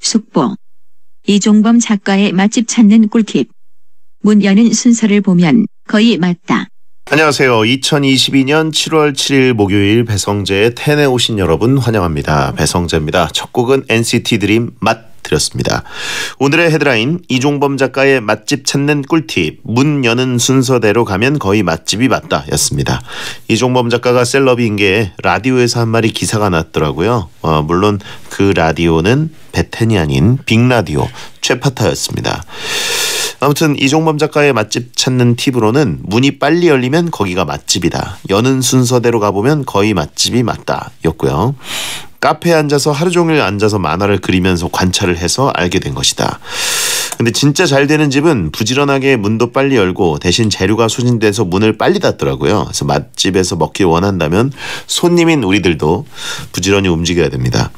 숙보. 이종범 작가의 맛집 찾는 꿀팁. 문 여는 순서를 보면 거의 맞다. 안녕하세요. 2022년 7월 7일 목요일 배성재의 텐에 오신 여러분 환영합니다. 배성재입니다. 첫 곡은 NCT 드림 맛 드렸습니다. 오늘의 헤드라인, 이종범 작가의 맛집 찾는 꿀팁, 문 여는 순서대로 가면 거의 맛집이 맞다 였습니다. 이종범 작가가 셀럽인 게 라디오에서 한 말이 기사가 났더라고요. 물론 그 라디오는 베텐이 아닌 빅라디오 최파타였습니다. 아무튼 이종범 작가의 맛집 찾는 팁으로는 문이 빨리 열리면 거기가 맛집이다. 여는 순서대로 가보면 거의 맛집이 맞다 였고요. 카페에 앉아서 하루 종일 앉아서 만화를 그리면서 관찰을 해서 알게 된 것이다. 근데 진짜 잘 되는 집은 부지런하게 문도 빨리 열고 대신 재료가 소진돼서 문을 빨리 닫더라고요. 그래서 맛집에서 먹길 원한다면 손님인 우리들도 부지런히 움직여야 됩니다.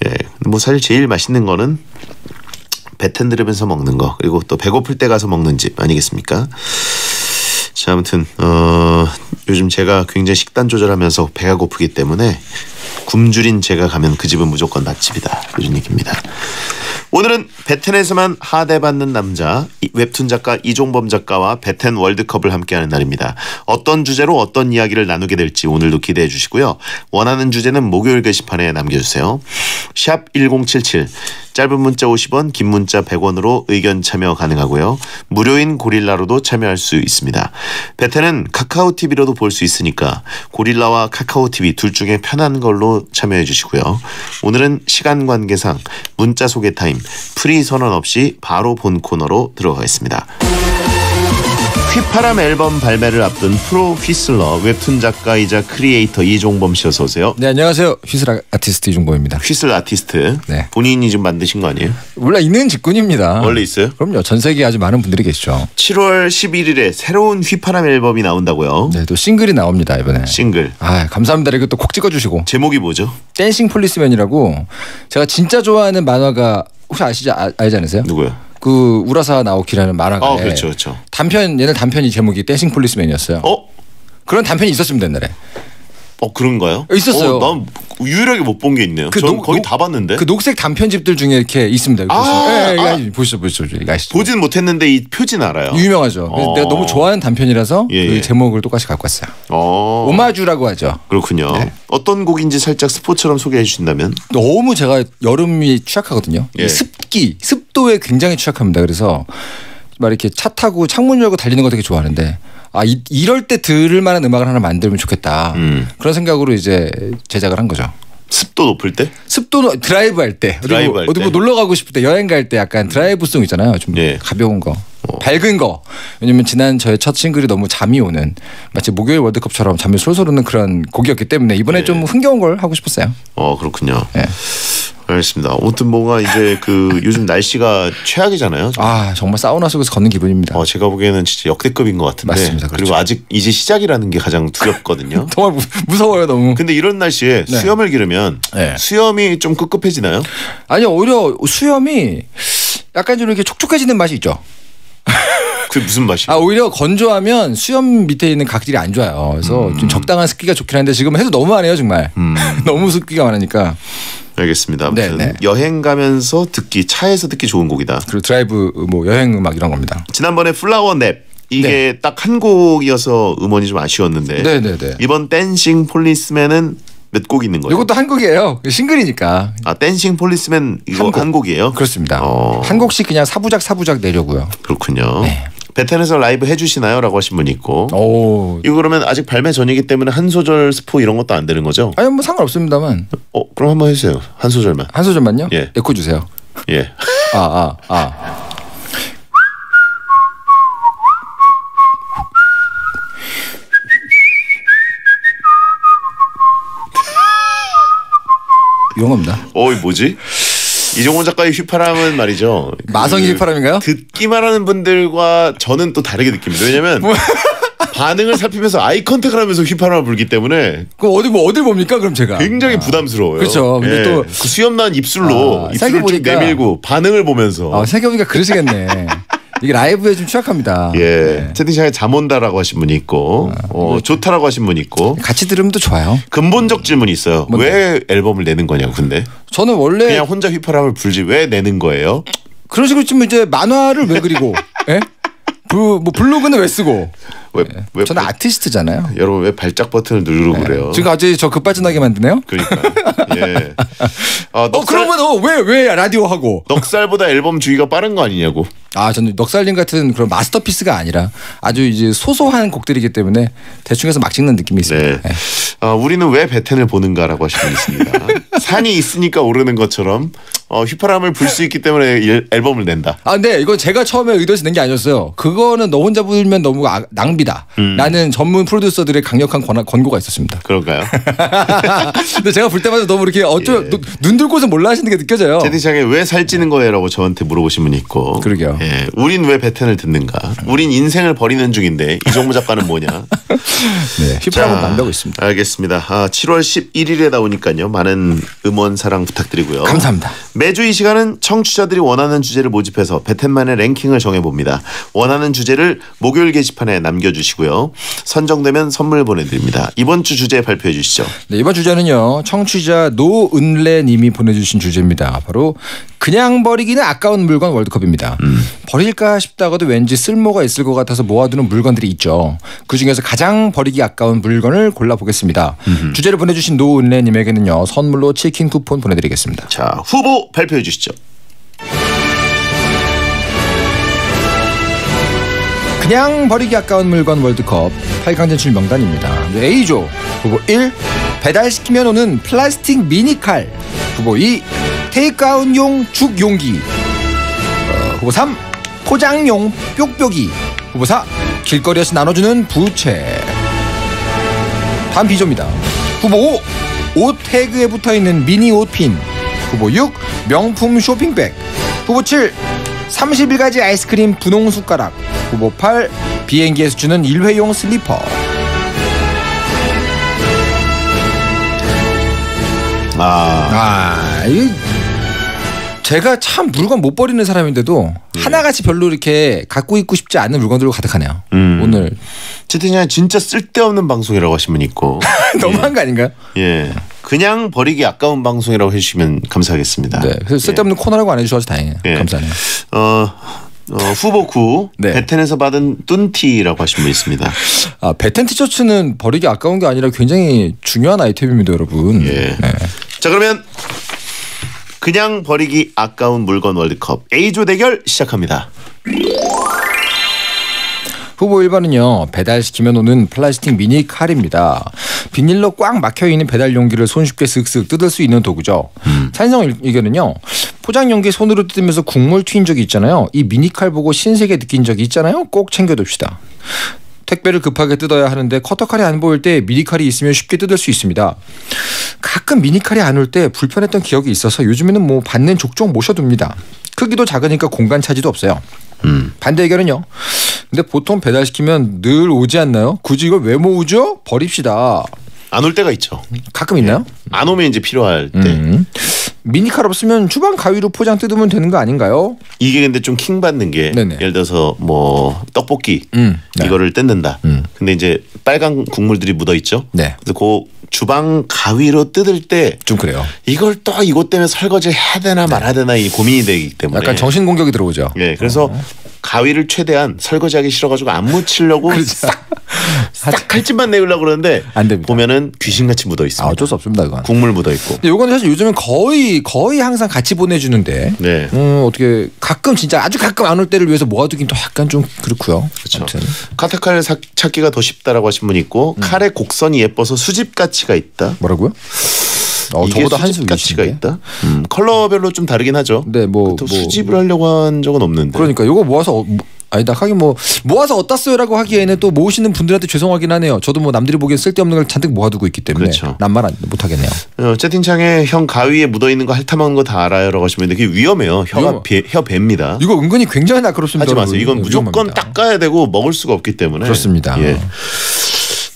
예, 뭐 사실 제일 맛있는 거는 배텐 들으면서 먹는 거, 그리고 또 배고플 때 가서 먹는 집 아니겠습니까? 자, 아무튼 요즘 제가 굉장히 식단 조절하면서 배가 고프기 때문에 굶주린 제가 가면 그 집은 무조건 맛집이다, 이런 얘기입니다. 오늘은 베텐에서만 하대받는 남자, 웹툰 작가 이종범 작가와 베텐 월드컵을 함께하는 날입니다. 어떤 주제로 어떤 이야기를 나누게 될지 오늘도 기대해 주시고요. 원하는 주제는 목요일 게시판에 남겨주세요. 샵 1077, 짧은 문자 50원, 긴 문자 100원으로 의견 참여 가능하고요. 무료인 고릴라로도 참여할 수 있습니다. 베텐은 카카오TV로도 볼 수 있으니까 고릴라와 카카오TV 둘 중에 편한 걸로 참여해 주시고요. 오늘은 시간 관계상 문자 소개 타임, 프리 선언 없이 바로 본 코너로 들어가겠습니다. 휘파람 앨범 발매를 앞둔 프로 휘슬러, 웹툰 작가이자 크리에이터 이종범 씨, 어서 오세요. 네, 안녕하세요. 휘슬 아티스트 이종범입니다. 휘슬 아티스트. 네. 본인이 좀 만드신 거 아니에요? 원래 있는 직군입니다. 원래 있어요? 그럼요. 전 세계에 아주 많은 분들이 계시죠. 7월 11일에 새로운 휘파람 앨범이 나온다고요? 네, 또 싱글이 나옵니다, 이번에. 싱글. 아, 감사합니다. 이거 또 콕 찍어주시고. 제목이 뭐죠? 댄싱 폴리스맨이라고, 제가 진짜 좋아하는 만화가 혹시 아시지 않으세요? 누구요? 그 우라사 나오키라는 만화가. 그렇죠, 그렇죠. 옛날 단편이 제목이 댄싱 폴리스맨이었어요. 그런 단편이 있었습니다, 옛날에. 그런가요? 있었어요. 난 유일하게 못 본 게 있네요. 전 거의 다 봤는데. 그 녹색 단편집들 중에 이렇게 있습니다. 보시죠. 보진 못했는데 이 표지는 알아요. 유명하죠. 그래서 내가 너무 좋아하는 단편이라서 그 제목을 똑같이 갖고 왔어요. 오마주라고 하죠. 그렇군요. 네. 어떤 곡인지 살짝 스포처럼 소개해 주신다면? 너무 제가 여름이 취약하거든요. 예. 습도에 굉장히 취약합니다. 그래서 막 이렇게 차 타고 창문 열고 달리는 거 되게 좋아하는데, 이럴 때 들을 만한 음악을 하나 만들면 좋겠다. 그런 생각으로 이제 제작을 한 거죠. 습도 높을 때? 습도 드라이브 할 때. 어디 뭐 놀러 가고 싶을 때, 여행 갈 때 약간 드라이브송 있잖아요. 좀 가벼운 거. 밝은 거. 왜냐면 지난 저의 첫 싱글이 너무 잠이 오는, 마치 목요일 월드컵처럼 잠이 솔솔 오는 그런 곡이었기 때문에 이번에 좀 흥겨운 걸 하고 싶었어요. 그렇군요. 네. 알겠습니다. 아무튼 뭔가 이제 요즘 날씨가 최악이잖아요. 정말 사우나 속에서 걷는 기분입니다. 제가 보기에는 진짜 역대급인 것 같은데. 맞습니다. 그렇죠. 그리고 아직 이제 시작이라는 게 가장 두렵거든요. 정말 무서워요, 너무. 근데 이런 날씨에 수염을 기르면 수염이 좀 꿉꿉해지나요? 아니요, 오히려 수염이 약간 좀 이렇게 촉촉해지는 맛이 있죠. 그게 무슨 맛이에요? 오히려 건조하면 수염 밑에 있는 각질이 안 좋아요. 그래서 좀 적당한 습기가 좋긴 한데 지금 해도 너무 많아요, 정말. 너무 습기가 많으니까. 알겠습니다. 아무튼 여행 가면서 듣기, 차에서 듣기 좋은 곡이다. 그리고 드라이브, 여행 음악 이런 겁니다. 지난번에 플라워 냅, 이게 딱 한 곡이어서 음원이 좀 아쉬웠는데 이번 댄싱 폴리스맨은 몇 곡 있는 거예요? 이것도 한 곡이에요. 싱글이니까. 댄싱 폴리스맨 이거 한 곡이에요? 그렇습니다. 한 곡씩 그냥 사부작 내려고요. 그렇군요. 네. 베텐에서 라이브 해주시나요? 라고 하신 분이 있고. 이거 그러면 아직 발매 전이기 때문에 한 소절 스포 이런 것도 안 되는 거죠? 뭐 상관없습니다만. 그럼 한번 해주세요. 한 소절만. 한 소절만요? 예. 에코 주세요. 예. 이런 겁니다. 뭐지? 이종범 작가의 휘파람은 말이죠. 마성의 휘파람인가요? 듣기만 하는 분들과 저는 또 다르게 느낍니다. 왜냐면 반응을 살피면서 아이 컨택을 하면서 휘파람을 불기 때문에. 그럼 어딜 봅니까? 그럼 제가 굉장히 부담스러워요. 그렇죠. 근데 또 그 수염난 입술로 입술을 쭉 내밀고 반응을 보면서. 생각해보니까 그러시겠네. 이게 라이브에 좀 취약합니다. 예. 네. 채팅창에 잠 온다라고 하신 분이 있고 좋다라고 하신 분이 있고 같이 들으면 또 좋아요. 근본적 질문이 있어요. 뭔데? 왜 앨범을 내는 거냐고. 근데 저는 원래 그냥 혼자 휘파람을 불지 왜 내는 거예요? 그런 식으로 치면 이제 만화를 왜 그리고 예? 뭐 블로그는 왜 쓰고 왜 저는 아티스트잖아요. 여러분 왜 발작 버튼을 누르고 그래요? 지금 갑자기 저 급발진하게 만드네요. 그러니까. 예. 그러면 왜 라디오 하고? 넉살보다 앨범 주기가 빠른 거 아니냐고. 저는 넉살님 같은 그런 마스터피스가 아니라 아주 이제 소소한 곡들이기 때문에 대충 해서 막 찍는 느낌이 있습니다. 네. 우리는 왜 베텐을 보는가라고 하시는 분 있습니다. 산이 있으니까 오르는 것처럼 휘파람을 불 수 있기 때문에 앨범을 낸다. 근데 이건 제가 처음에 의도해서 낸 게 아니었어요. 그거는 너 혼자 불면 너무 낭비다. 라는 전문 프로듀서들의 강력한 권고가 있었습니다. 그런가요? 근데 제가 볼 때마다 너무 이렇게 눈 들고서 몰라 하시는 게 느껴져요. 채팅창에 왜 살찌는 거예요라고 저한테 물어보신 분이 있고. 그러게요. 예, 우린 왜 베텐을 듣는가? 우린 인생을 버리는 중인데 이종무 작가는 뭐냐? 네, 휘파람은 만들고 있습니다. 알겠습니다. 7월 11일에 나오니까요. 많은 음원 사랑 부탁드리고요. 감사합니다. 매주 이 시간은 청취자들이 원하는 주제를 모집해서 베텐만의 랭킹을 정해봅니다. 원하는 주제를 목요일 게시판에 남겨주시고요. 선정되면 선물 보내드립니다. 이번 주 주제 발표해 주시죠. 네, 이번 주제는요. 청취자 노은래 님이 보내주신 주제입니다. 바로 그냥 버리기는 아까운 물건 월드컵입니다. 버릴까 싶다가도 왠지 쓸모가 있을 것 같아서 모아두는 물건들이 있죠. 그중에서 가장 버리기 아까운 물건을 골라보겠습니다. 주제를 보내주신 노은래 님에게는요. 선물로 치킨 쿠폰 보내드리겠습니다. 자, 후보 발표해 주시죠. 그냥 버리기 아까운 물건 월드컵 8강 진출 명단입니다. A조 후보 1 배달시키면 오는 플라스틱 미니칼, 후보 2 테이크아웃용 죽 용기, 후보 3 포장용 뾱뾱이, 후보 4 길거리에서 나눠주는 부채. 다음 B조입니다. 후보 5 옷 태그에 붙어있는 미니 옷핀, 후보 6 명품 쇼핑백, 후보 7 31가지 아이스크림 분홍 숟가락, 후보 8 비행기에서 주는 일회용 슬리퍼. 제가 참 물건 못 버리는 사람인데도 하나같이 별로 이렇게 갖고 있고 싶지 않은 물건들로 가득하네요. 오늘 채팅창에 진짜 쓸데없는 방송이라고 하신 분 있고 너무한 거 아닌가요? 예, 그냥 버리기 아까운 방송이라고 해주시면 감사하겠습니다. 네, 그래서 쓸데없는 코너라고 안 해주셔서 다행이에요. 감사해요. 후보 9 베텐에서 받은 뚠티라고 하신 분 있습니다. 베텐 티셔츠는 버리기 아까운 게 아니라 굉장히 중요한 아이템입니다, 여러분. 예. 네. 자, 그러면 그냥 버리기 아까운 물건 월드컵 A조 대결 시작합니다. 후보 1번은요. 배달시키면 오는 플라스틱 미니 칼입니다. 비닐로 꽉 막혀있는 배달 용기를 손쉽게 슥슥 뜯을 수 있는 도구죠. 찬성 의견은요. 포장 용기 손으로 뜯으면서 국물 튀인 적이 있잖아요. 이 미니 칼 보고 신세계 느낀 적이 있잖아요. 꼭 챙겨둡시다. 택배를 급하게 뜯어야 하는데 커터칼이 안 보일 때 미니칼이 있으면 쉽게 뜯을 수 있습니다. 가끔 미니칼이 안 올 때 불편했던 기억이 있어서 요즘에는 뭐 받는 족족 모셔둡니다. 크기도 작으니까 공간 차지도 없어요. 반대 의견은요. 근데 보통 배달시키면 늘 오지 않나요? 굳이 이걸 왜 모으죠? 버립시다. 안 올 때가 있죠. 가끔 있나요? 안 오면 이제 필요할 때. 미니칼 없으면 주방 가위로 포장 뜯으면 되는 거 아닌가요? 이게 근데 좀 킹 받는 게 예를 들어서 뭐 떡볶이 이거를 뜯는다. 근데 이제 빨간 국물들이 묻어 있죠. 네. 그래서 그 주방 가위로 뜯을 때 좀 그래요. 이걸 또 이것 때문에 설거지를 해야 되나 말아야 되나 이 고민이 되기 때문에 약간 정신 공격이 들어오죠. 예, 그래서 가위를 최대한 설거지하기 싫어가지고 안 묻히려고 싹 칼집만 내려고 그러는데 안 됩니다. 보면은 귀신같이 묻어 있습니다. 어쩔 수 없습니다. 그건. 국물 묻어 있고. 근데 이거는 사실 요즘은 거의 항상 같이 보내주는데 네. 어떻게 가끔 진짜 아주 가끔 안 올 때를 위해서 모아두긴 또 약간 좀 그렇고요. 그렇죠. 카트칼 찾기가 더 쉽다라고 하신 분 있고 칼의 곡선이 예뻐서 수집 가치가 있다. 뭐라고요? 저보다 한 수 가치가 있다. 컬러별로 좀 다르긴 하죠. 네, 수집을 하려고 한 적은 없는데. 그러니까 이거 모아서 아니다 하긴 모아서 어디다 써요라고 하기에는 또 모으시는 분들한테 죄송하긴 하네요. 저도 뭐 남들이 보기엔 쓸데없는 걸 잔뜩 모아두고 있기 때문에 그렇죠. 남말 못 하겠네요. 채팅창에 형 가위에 묻어 있는 거 핥아먹는 거 다 알아요라고 하시면 그게 위험해요. 혀 뱀니다. 이거 은근히 굉장히 날카롭습니다. 하지 마세요. 이건 무조건 닦아야 되고 먹을 수가 없기 때문에. 그렇습니다. 예.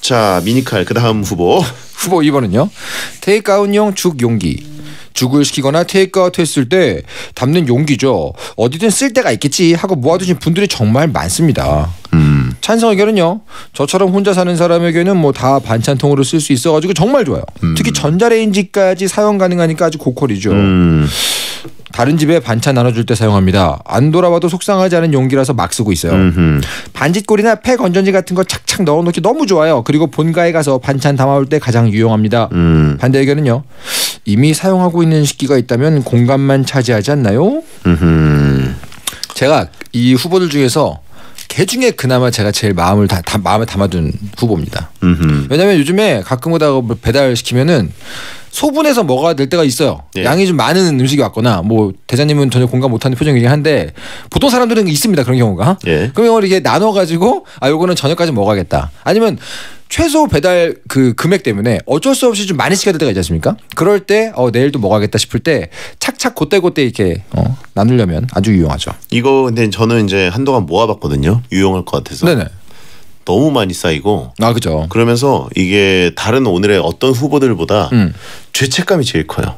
자, 미니칼 그다음 후보 2번은요. 테이크아웃용 죽 용기. 죽을 시키거나 테이크아웃 했을 때 담는 용기죠. 어디든 쓸 데가 있겠지 하고 모아두신 분들이 정말 많습니다. 찬성 의견은요. 저처럼 혼자 사는 사람에게는 뭐 다 반찬통으로 쓸 수 있어가지고 정말 좋아요. 특히 전자레인지까지 사용 가능하니까 아주 고퀄이죠. 다른 집에 반찬 나눠줄 때 사용합니다. 안 돌아봐도 속상하지 않은 용기라서 막 쓰고 있어요. 반짓골이나 폐 건전지 같은 거 착착 넣어놓기 너무 좋아요. 그리고 본가에 가서 반찬 담아올 때 가장 유용합니다. 반대 의견은요. 이미 사용하고 있는 식기가 있다면 공간만 차지하지 않나요? 제가 이 후보들 중에서 걔 중에 그나마 제가 제일 마음에 담아둔 후보입니다. 왜냐하면 요즘에 가끔 오다가 배달 시키면은 소분해서 먹어야 될 때가 있어요. 예. 양이 좀 많은 음식이 왔거나 뭐 대장님은 전혀 공감 못하는 표정이긴 한데 보통 사람들은 있습니다. 그런 경우가. 예. 그럼 이걸 이게 나눠가지고 요거는 저녁까지 먹어야겠다. 아니면 최소 배달 그 금액 때문에 어쩔 수 없이 좀 많이 시켜야 될 때가 있지 않습니까? 그럴 때 내일도 먹어야겠다 싶을 때 착착 그때 이렇게 나누려면 아주 유용하죠. 이거 근데 저는 이제 한동안 모아봤거든요. 유용할 것 같아서. 네네. 너무 많이 쌓이고. 그죠. 그러면서 이게 다른 오늘의 어떤 후보들보다 죄책감이 제일 커요.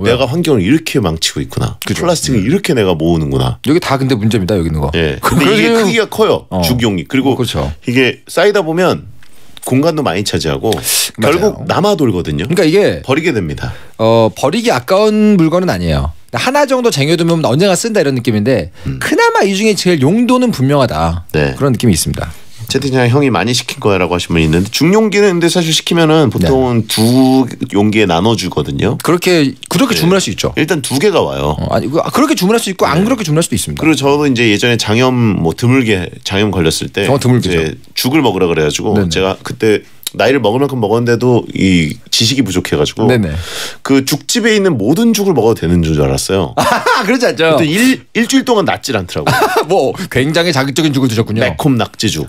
내가 환경을 이렇게 망치고 있구나. 그죠. 플라스틱을 이렇게 내가 모으는구나. 여기 다 근데 문제입니다. 여기 있는 거. 예. 근데 이게 크기가 커요. 죽용이. 그리고 그렇죠. 이게 쌓이다 보면 공간도 많이 차지하고 결국 남아 돌거든요. 그러니까 이게 버리게 됩니다. 버리기 아까운 물건은 아니에요. 하나 정도 쟁여두면 언젠가 쓴다 이런 느낌인데 그나마 이 중에 제일 용도는 분명하다. 네. 그런 느낌이 있습니다. 채팅창에 형이 많이 시킨 거야라고 하신 분이 있는데 중용기는 근데 사실 시키면은 보통은 두 용기에 나눠주거든요. 그렇게 주문할 수 있죠. 일단 두 개가 와요. 그렇게 주문할 수 있고 안 그렇게 주문할 수도 있습니다. 그리고 저도 이제 예전에 장염 드물게 장염 걸렸을 때 이제 죽을 먹으라 그래가지고 네네. 제가 그때 나이를 먹을 만큼 먹었는데도 이 지식이 부족해가지고 네네. 그 죽집에 있는 모든 죽을 먹어도 되는 줄 알았어요. 그렇지 않죠. 근데 일주일 동안 낫질 않더라고요. 뭐 굉장히 자극적인 죽을 드셨군요. 매콤 낙지죽,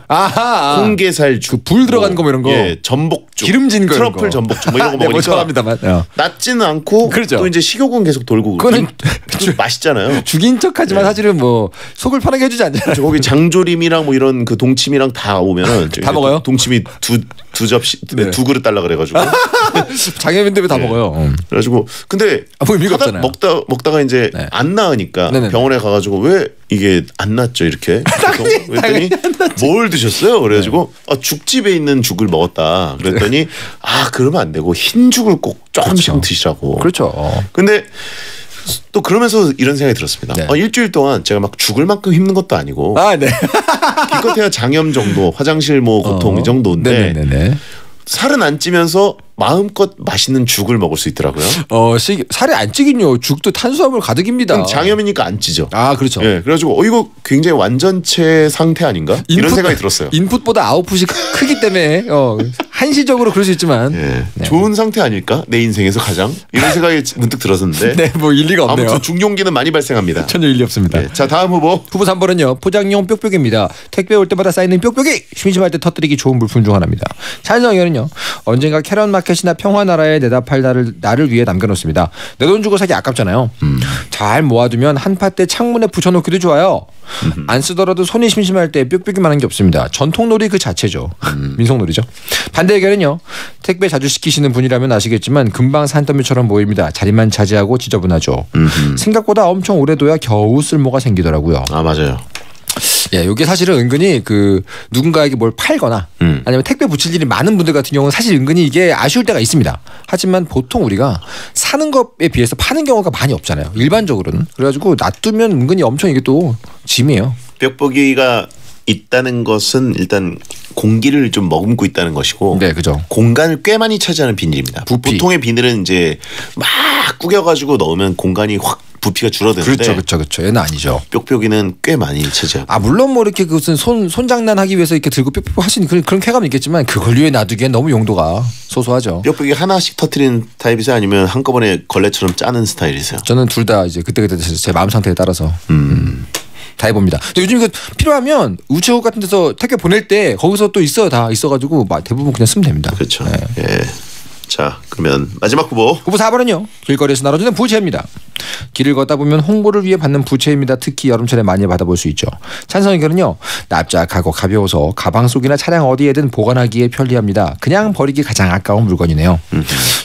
홍게살죽, 불 들어간 거 뭐 이런 거, 전복죽, 기름진 거, 트러플 전복죽 뭐 이런 거 먹으니까 낫지는 않고 그렇죠. 또 이제 식욕은 계속 돌고 그거는 맛있잖아요. 죽인 척하지만 사실은 뭐 속을 편하게 해주지 않잖아요. 거기 장조림이랑 뭐 이런 그 동치미랑 다 오면은 다 먹어요? 동치미 두 접시 두 그릇 달라 그래가지고 장애인데 왜 다 먹어요? 그래가지고 근데 먹다가 이제 안 나으니까 병원에 가가지고 왜 이게 안 낫죠 이렇게 그랬더니 뭘 드셨어요? 그래가지고 죽집에 있는 죽을 먹었다. 그랬더니 그러면 안 되고 흰 죽을 꼭 조금씩 드시라고. 그렇죠. 근데 또 그러면서 이런 생각이 들었습니다. 일주일 동안 제가 막 죽을 만큼 힘든 것도 아니고 기껏해야 장염 정도, 화장실 뭐 고통 이 정도인데 살은 안 찌면서 마음껏 맛있는 죽을 먹을 수 있더라고요. 살이 안 찌긴요. 죽도 탄수화물 가득입니다. 장염이니까 안 찌죠. 그렇죠. 예, 그래가지고 이거 굉장히 완전체 상태 아닌가? 이런 생각이 들었어요. 인풋보다 아웃풋이 크기 때문에 한시적으로 그럴 수 있지만 좋은 상태 아닐까? 내 인생에서 가장 이런 생각이 문득 들었는데 뭐 일리가 없네요. 아무튼 중용기는 많이 발생합니다. 전혀 일리 없습니다. 자, 다음 후보 3번은요. 포장용 뾱뾱입니다. 택배 올 때마다 쌓이는 뾱뾱이 심심할 때 터뜨리기 좋은 물품 중 하나입니다. 찬성 의견은요. 언젠가 캐럿 마켓이나 평화나라에 내다 팔 나를 위해 남겨놓습니다. 내 돈 주고 사기 아깝잖아요. 잘 모아두면 한파때 창문에 붙여놓기도 좋아요. 안 쓰더라도 손이 심심할 때 뾱뾱이만한 게 없습니다. 전통놀이 그 자체죠. 민속놀이죠. 반대 의견은요. 택배 자주 시키시는 분이라면 아시겠지만 금방 산더미처럼 보입니다. 자리만 차지하고 지저분하죠. 생각보다 엄청 오래 둬야 겨우 쓸모가 생기더라고요. 맞아요. 이게 사실은 은근히 누군가에게 뭘 팔거나 아니면 택배 붙일 일이 많은 분들 같은 경우는 사실 은근히 이게 아쉬울 때가 있습니다. 하지만 보통 우리가 사는 것에 비해서 파는 경우가 많이 없잖아요. 일반적으로는. 그래가지고 놔두면 은근히 엄청 이게 또 짐이에요. 뾱뾱이가 있다는 것은 일단 공기를 좀 머금고 있다는 것이고 그죠. 공간을 꽤 많이 차지하는 비닐입니다. 부피. 보통의 비닐은 이제 막 구겨가지고 넣으면 공간이 확 부피가 줄어드는데 그렇죠. 얘는 아니죠. 뾱뾱이는 꽤 많이 차지하고. 물론 뭐 이렇게 무슨 손 장난하기 위해서 이렇게 들고 뾱뾱 하시는 그런 쾌감이 있겠지만 그걸 위해 놔두기엔 너무 용도가 소소하죠. 뾱뾱이 하나씩 터트리는 타입이세요? 아니면 한꺼번에 걸레처럼 짜는 스타일이세요? 저는 둘 다 이제 그때그때 제 마음 상태에 따라서 다 해봅니다. 근데 요즘 이거 필요하면 우체국 같은 데서 택배 보낼 때 거기서 또 다 있어가지고 대부분 그냥 쓰면 됩니다. 그렇죠. 자, 그러면 마지막 후보 4번은요. 길거리에서 나눠주는 부채입니다. 길을 걷다 보면 홍보를 위해 받는 부채입니다. 특히 여름철에 많이 받아볼 수 있죠. 찬성 의견은요. 납작하고 가벼워서 가방 속이나 차량 어디에든 보관하기에 편리합니다. 그냥 버리기 가장 아까운 물건이네요.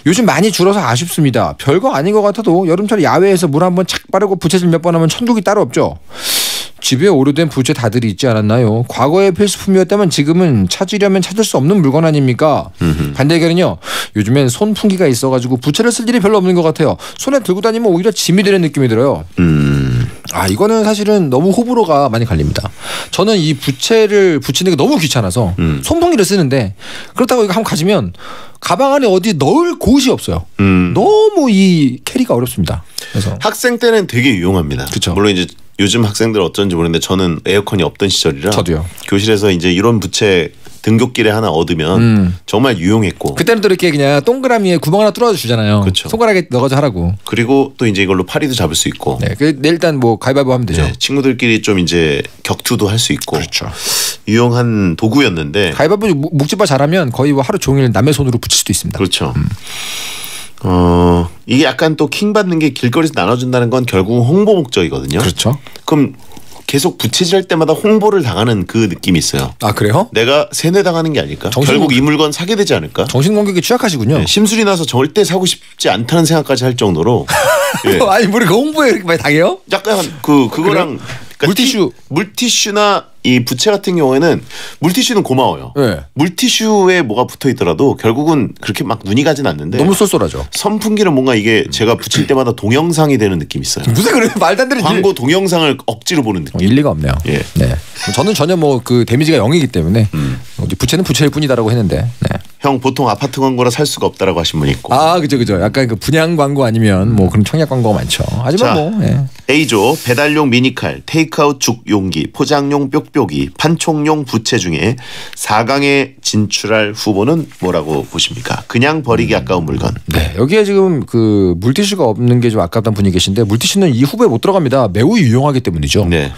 요즘 많이 줄어서 아쉽습니다. 별거 아닌 것 같아도 여름철에 야외에서 물 한번 착 바르고 부채질 몇 번 하면 천국이 따로 없죠. 집에 오래된 부채 다들 있지 않았나요? 과거의 필수품이었다면 지금은 찾으려면 찾을 수 없는 물건 아닙니까? 반대 의견은요. 요즘엔 손풍기가 있어가지고 부채를 쓸 일이 별로 없는 것 같아요. 손에 들고 다니면 오히려 짐이 되는 느낌이 들어요. 이거는 사실은 너무 호불호가 많이 갈립니다. 저는 이 부채를 붙이는 게 너무 귀찮아서 손풍기를 쓰는데 그렇다고 이거 한번 가지면 가방 안에 어디 넣을 곳이 없어요. 너무 이 캐리가 어렵습니다. 그래서 학생 때는 되게 유용합니다. 그쵸. 물론 이제 요즘 학생들 어쩐지 모르는데 저는 에어컨이 없던 시절이라 저도요. 교실에서 이제 이런 부채 등굣길에 하나 얻으면 정말 유용했고 그때는 또 이렇게 그냥 동그라미에 구멍 하나 뚫어서 주잖아요. 그쵸. 손가락에 넣어서 하라고. 그리고 또 이제 이걸로 파리도 잡을 수 있고. 네, 일단 뭐 가위바위보 하면 되죠. 네, 친구들끼리 좀 이제 격투도 할 수 있고. 그렇죠. 유용한 도구였는데. 가위바위보 묵지바 잘하면 거의 뭐 하루 종일 남의 손으로 붙일 수도 있습니다. 그렇죠. 이게 약간 또 킹 받는 게 길거리에서 나눠준다는 건 결국 홍보 목적이거든요. 그렇죠. 그럼 계속 부채질할 때마다 홍보를 당하는 그 느낌이 있어요. 아 그래요? 내가 세뇌당하는 게 아닐까? 결국 이 물건 사게 되지 않을까? 정신공격에 취약하시군요. 네, 심술이 나서 절대 사고 싶지 않다는 생각까지 할 정도로. 예. 아니 우리 그 홍보에 그렇게 많이 당해요? 약간 그거랑 그러니까 물티슈. 물티슈나 이 부채 같은 경우에는 물티슈는 고마워요. 네. 물티슈에 뭐가 붙어 있더라도 결국은 그렇게 막 눈이 가진 않는데 너무 쏠쏠하죠. 선풍기는 뭔가 이게 제가 붙일 때마다 동영상이 되는 느낌이 있어요. 무슨 그래 말도 안 되는 광고 동영상을 억지로 보는 느낌. 일리가 없네요. 예. 네. 저는 전혀 뭐 그 데미지가 0이기 때문에 부채는 부채일 뿐이다라고 했는데. 네. 형 보통 아파트 광고라 살 수가 없다라고 하신 분이 있고. 아 그죠. 약간 그 분양 광고 아니면 뭐 그런 청약 광고가 많죠. 하지만 뭐. 예. A조 배달용 미니칼, 테이크아웃 죽 용기, 포장용 뾱뾱이, 판촉용 부채 중에 4강에 진출할 후보는 뭐라고 보십니까? 그냥 버리기 아까운 물건. 네, 여기에 지금 그 물티슈가 없는 게 좀 아깝다는 분이 계신데 물티슈는 이 후보에 못 들어갑니다. 매우 유용하기 때문이죠. 네.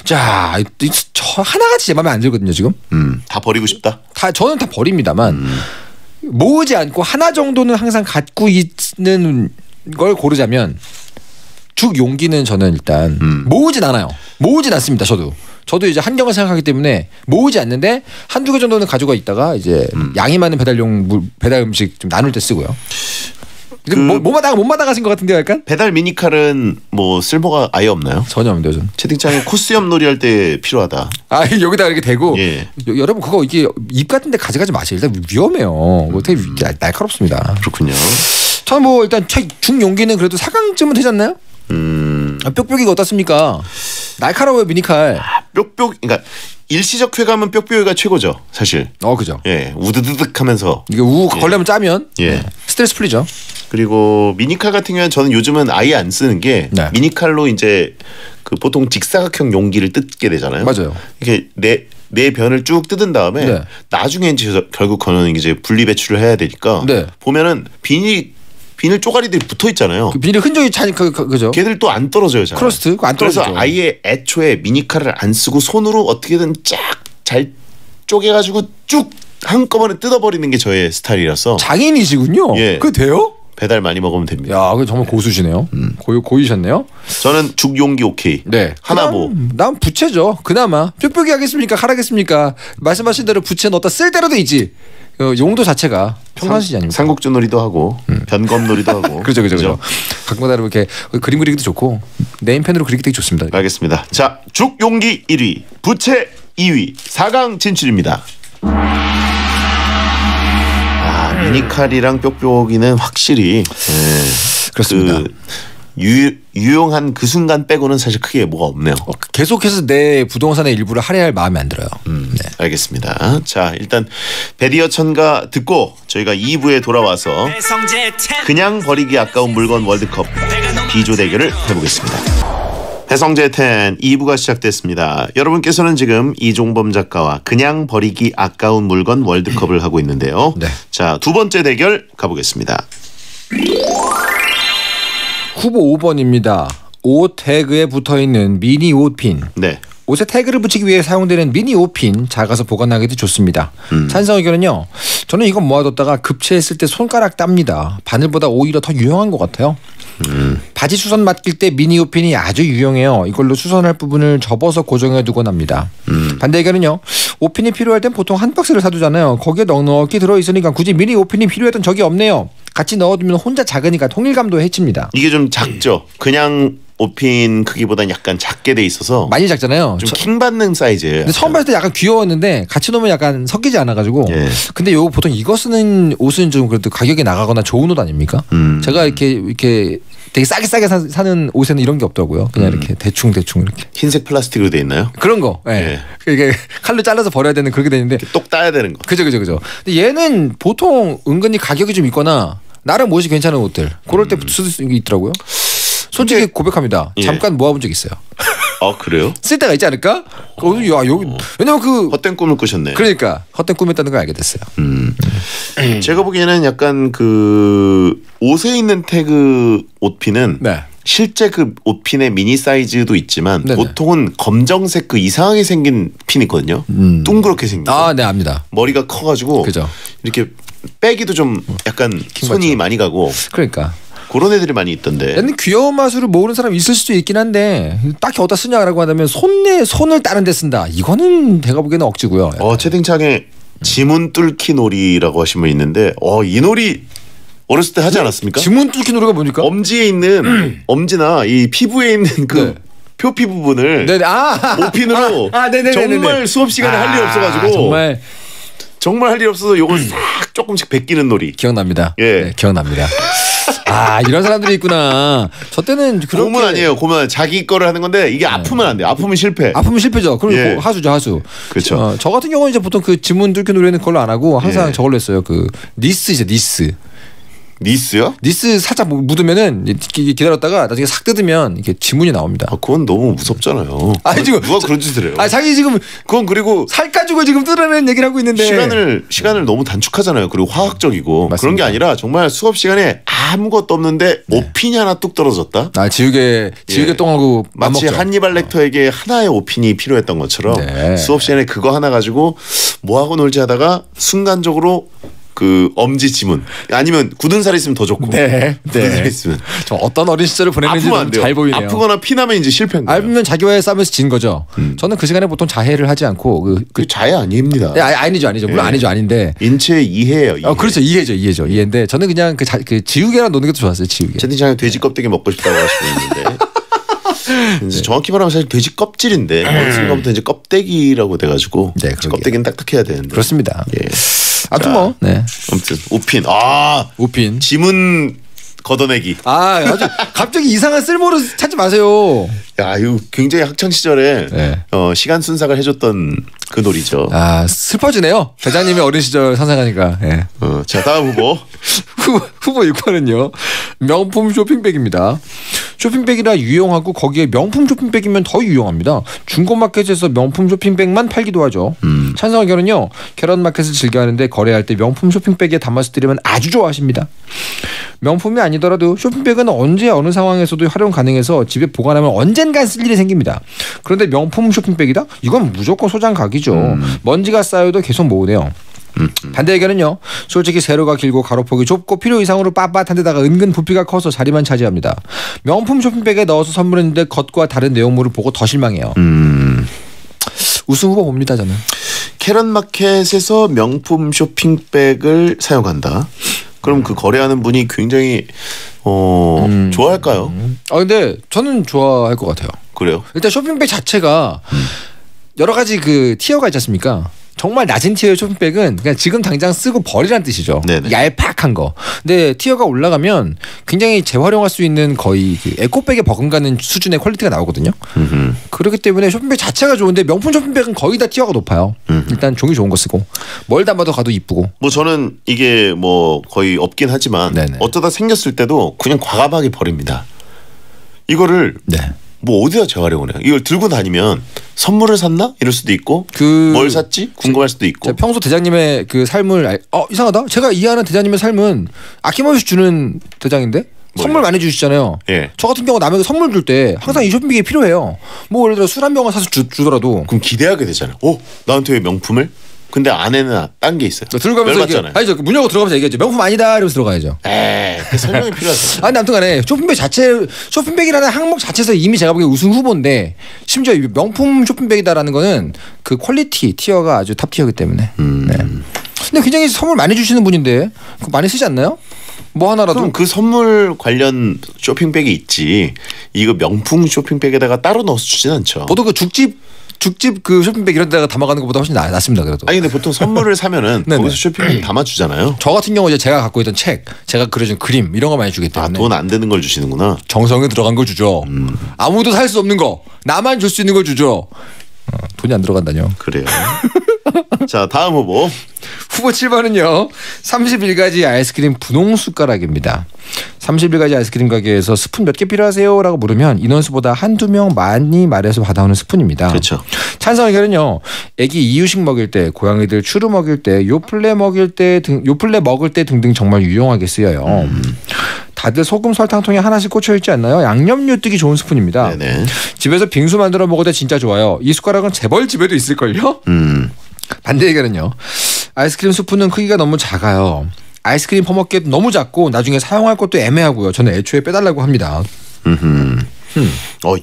자, 저 하나같이 제 마음에 안 들거든요 지금. 다 버리고 싶다. 저는 다 버립니다만 모으지 않고 하나 정도는 항상 갖고 있는 걸 고르자면 죽 용기는 저는 일단 모으진 않아요. 모으진 않습니다. 저도 이제 한경을 생각하기 때문에 모으지 않는데 한두 개 정도는 가지고 있다가 이제 양이 많은 배달 음식 좀 나눌 때 쓰고요. 못 마다가신 것 같은데요, 약간? 배달 미니칼은 뭐 쓸모가 아예 없나요? 전혀 없는데요, 전. 채팅창에 코스염 놀이 할 때 필요하다. 아 여기다가 이렇게 대고. 예. 여러분 그거 이게 입 같은데 가져가지 마세요. 일단 위험해요. 되게 날카롭습니다. 그렇군요. 저는 뭐 일단 중용기는 그래도 4강쯤은 되지 않나요? 뾱뾱이가 어떻습니까? 날카로워요 미니칼. 뾱뾱 그러니까 일시적 쾌감은 뾱뾱이가 최고죠 사실. 그죠. 예, 우드드득하면서 이게 걸려면 짜면 네. 스트레스 풀리죠. 그리고 미니칼 같은 경우는 저는 요즘은 아예 안 쓰는 게 네. 미니칼로 이제 그 보통 직사각형 용기를 뜯게 되잖아요. 맞아요. 이렇게 내 변을 쭉 뜯은 다음에 네. 나중에 이제 결국 그거는 이제 분리 배출을 해야 되니까 네. 보면은 비닐 쪼가리들이 붙어 있잖아요. 그 비닐 흔적이 그죠. 걔들 또 안 떨어져요, 잘. 크러스트 안 떨어져. 그래서 아예 애초에 미니칼을 안 쓰고 손으로 어떻게든 쫙 잘 쪼개가지고 쭉 한꺼번에 뜯어버리는 게 저의 스타일이라서. 장인이시군요. 예. 그거 돼요? 배달 많이 먹으면 됩니다. 야, 그 정말 고수시네요. 고이셨네요. 저는 죽 용기 오케이. 네. 하나 뭐. 난 부채죠. 그나마 뾱뾱이 하겠습니까? 하라겠습니까? 말씀하신 대로 부채 넣었다 쓸 대로도 있지. 용도 자체가 평상시 아닙니까? 삼국주 놀이도 하고 변검 놀이도 하고. 그죠. 각마다 이렇게 그림 그리기도 좋고 네임펜으로 그리기 되게 좋습니다. 알겠습니다. 자, 죽 용기 1위, 부채 2위, 4강 진출입니다. 미니칼이랑 뾱뾱이는 확실히 그렇습니다. 유용한 그 순간 빼고는 사실 크게 뭐가 없네요. 계속해서 내 부동산의 일부를 할애할 마음이 안 들어요. 네. 알겠습니다. 자, 일단 배디어 천가 듣고 저희가 2부에 돌아와서 그냥 버리기 아까운 물건 월드컵 B조 대결을 해보겠습니다. 배성재 10 2부가 시작됐습니다. 여러분께서는 지금 이종범 작가와 그냥 버리기 아까운 물건 월드컵을 하고 있는데요. 네. 자, 두 번째 대결 가보겠습니다. 후보 5번입니다. 옷 태그에 붙어있는 미니 옷핀. 네. 옷에 태그를 붙이기 위해 사용되는 미니 옷핀 작아서 보관하기도 좋습니다. 찬성 의견은요. 저는 이거 모아뒀다가 급체했을 때 손가락 땁니다. 바늘보다 오히려 더 유용한 것 같아요. 바지 수선 맡길 때 미니 오핀이 아주 유용해요. 이걸로 수선할 부분을 접어서 고정해 두곤 합니다. 반대 의견은요. 오핀이 필요할 땐 보통 한 박스를 사두잖아요. 거기에 넉넉히 들어있으니까 굳이 미니 오핀이 필요했던 적이 없네요. 같이 넣어두면 혼자 작으니까 통일감도 해칩니다. 이게 좀 작죠. 그냥 오핀 크기보다는 약간 작게 돼 있어서 많이 작잖아요. 좀 킹받는 사이즈예요. 근데 처음 봤을 때 약간 귀여웠는데 같이 놓으면 약간 섞이지 않아가지고. 예. 근데 요거 보통 이거 쓰는 옷은 좀 그래도 가격이 나가거나 좋은 옷 아닙니까? 제가 이렇게 되게 싸게 사는 옷에는 이런 게 없더라고요. 그냥 이렇게 대충 이렇게 흰색 플라스틱으로 돼 있나요? 그런 거. 예. 이게 칼로 잘라서 버려야 되는 그렇게 돼 있는데 똑 따야 되는 거. 그죠. 근데 얘는 보통 은근히 가격이 좀 있거나 나름 옷이 괜찮은 옷들 그럴 때 쓸 수 있더라고요. 솔직히 고백합니다. 예. 잠깐 모아본 적 있어요. 아 그래요? 쓸 때가 있지 않을까? 야 여기 왜냐면 그 헛된 꿈을 꾸셨네. 그러니까 헛된 꿈이었다는 걸 알게 됐어요. 제가 보기에는 약간 그 옷에 있는 태그 옷핀은 네. 실제 그 옷핀의 미니 사이즈도 있지만 네네. 보통은 검정색 그 이상하게 생긴 핀 있거든요. 둥그렇게 생긴 거. 아, 네 압니다. 머리가 커가지고 그죠. 이렇게 빼기도 좀 약간 손이 많이 가고 그러니까. 그런 애들이 많이 있던데. 얘는 귀여운 마술을 모으는 사람 있을 수도 있긴 한데 딱히 어디다 쓰냐라고 하면 손을 다른 데 쓴다. 이거는 제가 보기에는 억지고요. 채팅창에 지문 뚫기 놀이라고 하신 분 있는데 이 놀이 어렸을 때 하지 않았습니까? 지문 뚫기 놀이가 뭡니까? 엄지에 있는 엄지나 이 피부에 있는 그 네. 표피 부분을 네네. 오핀으로 정말 수업 시간에 할 일이 없어가지고 정말 할 일이 없어서 요걸 싹 조금씩 베끼는 놀이. 기억납니다. 예. 네, 기억납니다. 이런 사람들이 있구나. 저 때는 그렇게 고문 아니에요. 고문 자기 거를 하는 건데 이게 아프면 안 돼. 아프면 실패. 아프면 실패죠. 그럼 예. 하수죠, 하수. 그렇죠. 저 같은 경우는 이제 보통 그 지문 뚫기 노래는 그걸로 안 하고 항상 저걸로 했어요. 그 니스죠, 니스. 니스요? 니스 살짝 묻으면은 기다렸다가 나중에 싹 뜯으면 이게 지문이 나옵니다. 그건 너무 무섭잖아요. 지금 누가 그런 짓을 해요? 자기 지금 그건 그리고 살 가지고 지금 뜯어내는 얘기를 하고 있는데 시간을 너무 단축하잖아요. 그리고 화학적이고 맞습니다. 그런 게 아니라 정말 수업 시간에 아무것도 없는데 오핀이 하나 뚝 떨어졌다. 지우개 똥하고 마치 맞먹죠. 한니발 렉터에게 하나의 오핀이 필요했던 것처럼 네. 수업 시간에 그거 하나 가지고 뭐 하고 놀지 하다가 순간적으로 그 엄지 지문 아니면 굳은 살 있으면 더 좋고. 네. 굳은 살 있으면. 저 어떤 어린 시절을 보냈는지 아프면 안 돼요. 잘 보이네요. 아프거나 피나면 이제 실패인 거예요. 알면 자기와의 싸움에서 진 거죠. 저는 그 시간에 보통 자해를 하지 않고 그 자해 아닙니다. 아니죠. 물론 아니죠. 아닌데. 인체 이해예요. 이해. 그렇죠. 이해인데 저는 그냥 그 지우개랑 노는 게 더 좋았어요. 지우개. 채팅창에 돼지 껍데기 먹고 싶다고 하시고 있는데 이제 정확히 말하면 사실 돼지 껍질인데 어느 순간부터 이제 껍데기라고 돼가지고 네, 껍데기는 딱딱해야 되는데. 그렇습니다. 예. 아무튼 아무튼 오핀. 오핀. 지문 걷어내기. 아주 갑자기 이상한 쓸모를 찾지 마세요. 야, 이거 굉장히 학창 시절에 네. 시간 순삭을 해줬던 그 놀이죠. 슬퍼지네요. 대장님의 어린 시절 상상하니까. 네. 자, 다음 후보. 후보 6번은요. 명품 쇼핑백입니다. 쇼핑백이라 유용하고 거기에 명품 쇼핑백이면 더 유용합니다. 중고마켓에서 명품 쇼핑백만 팔기도 하죠. 찬성 의견은요. 캐럿마켓을 즐겨하는데 거래할 때 명품 쇼핑백에 담아서 드리면 아주 좋아하십니다. 명품이 아니더라도 쇼핑백은 언제 어느 상황에서도 활용 가능해서 집에 보관하면 언젠간 쓸 일이 생깁니다. 그런데 명품 쇼핑백이다? 이건 무조건 소장 각이죠. 먼지가 쌓여도 계속 모으네요. 반대 의견은요. 솔직히 세로가 길고 가로폭이 좁고 필요 이상으로 빳빳한 데다가 은근 부피가 커서 자리만 차지합니다. 명품 쇼핑백에 넣어서 선물했는데 겉과 다른 내용물을 보고 더 실망해요. 우승 후보 봅니다 저는. 캐럿마켓에서 명품 쇼핑백을 사용한다. 그럼 그 거래하는 분이 굉장히 좋아할까요? 근데 저는 좋아할 것 같아요. 그래요? 일단 쇼핑백 자체가 여러 가지 그 티어가 있지 않습니까? 정말 낮은 티어의 쇼핑백은 그냥 지금 당장 쓰고 버리라는 뜻이죠. 네네. 얄팍한 거. 근데 티어가 올라가면 굉장히 재활용할 수 있는 거의 그 에코백에 버금가는 수준의 퀄리티가 나오거든요. 그렇기 때문에 쇼핑백 자체가 좋은데 명품 쇼핑백은 거의 다 티어가 높아요. 일단 종이 좋은 거 쓰고 뭘 담아도 가도 이쁘고. 뭐 저는 이게 뭐 거의 없긴 하지만 네네. 어쩌다 생겼을 때도 그냥 과감하게 버립니다. 이거를 네. 뭐 어디다 재활용을 해요? 이걸 들고 다니면 선물을 샀나? 이럴 수도 있고 뭘 샀지? 궁금할 수도 있고. 평소 대장님의 그 삶을 이상하다. 제가 이해하는 대장님의 삶은 아낌없이 주는 대장인데 선물 많이 주시잖아요. 예. 저 같은 경우 남에게 선물 줄 때 항상 이 쇼핑백이 필요해요. 뭐 예를 들어 술 한 병을 사서 주더라도 그럼 기대하게 되잖아요. 나한테 왜 명품을? 근데 안에는 딴 게 있어요. 들어가면서 아니죠. 문 열고 들어가면서 얘기하죠. 명품 아니다 이러면서 들어가야죠. 설명이 필요하죠. 아니 아무튼간에 쇼핑백이라는 항목 자체에서 이미 제가 보기에 우승 후보인데 심지어 명품 쇼핑백이다라는 거는 그 퀄리티 티어가 아주 탑 티어이기 때문에. 네. 근데 굉장히 선물 많이 주시는 분인데 그거 많이 쓰지 않나요? 뭐 하나라도. 그럼 그 선물 관련 쇼핑백이 있지. 이거 명품 쇼핑백에다가 따로 넣어서 주진 않죠. 보통 그 죽집 그 쇼핑백 이런 데다가 담아가는 것보다 훨씬 낫습니다. 그래도. 아니 근데 보통 선물을 사면은 거기서 쇼핑백 담아주잖아요. 저 같은 경우 이제 제가 갖고 있던 책, 제가 그려준 그림 이런 거 많이 주기 때문에. 돈 안 되는 걸 주시는구나. 정성이 들어간 걸 주죠. 아무도 살 수 없는 거, 나만 줄 수 있는 걸 주죠. 돈이 안 들어간다뇨. 그래요. 자 다음 후보. 후보 7번은요. 31가지 아이스크림 분홍 숟가락입니다. 31가지 아이스크림 가게에서 스푼 몇 개 필요하세요? 라고 물으면 인원수보다 한두 명 많이 말해서 받아오는 스푼입니다. 그렇죠. 찬성 의견은요. 애기 이유식 먹일 때, 고양이들 추루 먹일 때, 요플레 먹을 때 등등 정말 유용하게 쓰여요. 다들 소금 설탕통에 하나씩 꽂혀 있지 않나요? 양념류 뜨기 좋은 스푼입니다. 네네. 집에서 빙수 만들어 먹을 때 진짜 좋아요. 이 숟가락은 재벌 집에도 있을걸요? 반대 의견은요. 아이스크림 스푼은 크기가 너무 작아요. 아이스크림 퍼먹기에도 너무 작고 나중에 사용할 것도 애매하고요. 저는 애초에 빼달라고 합니다.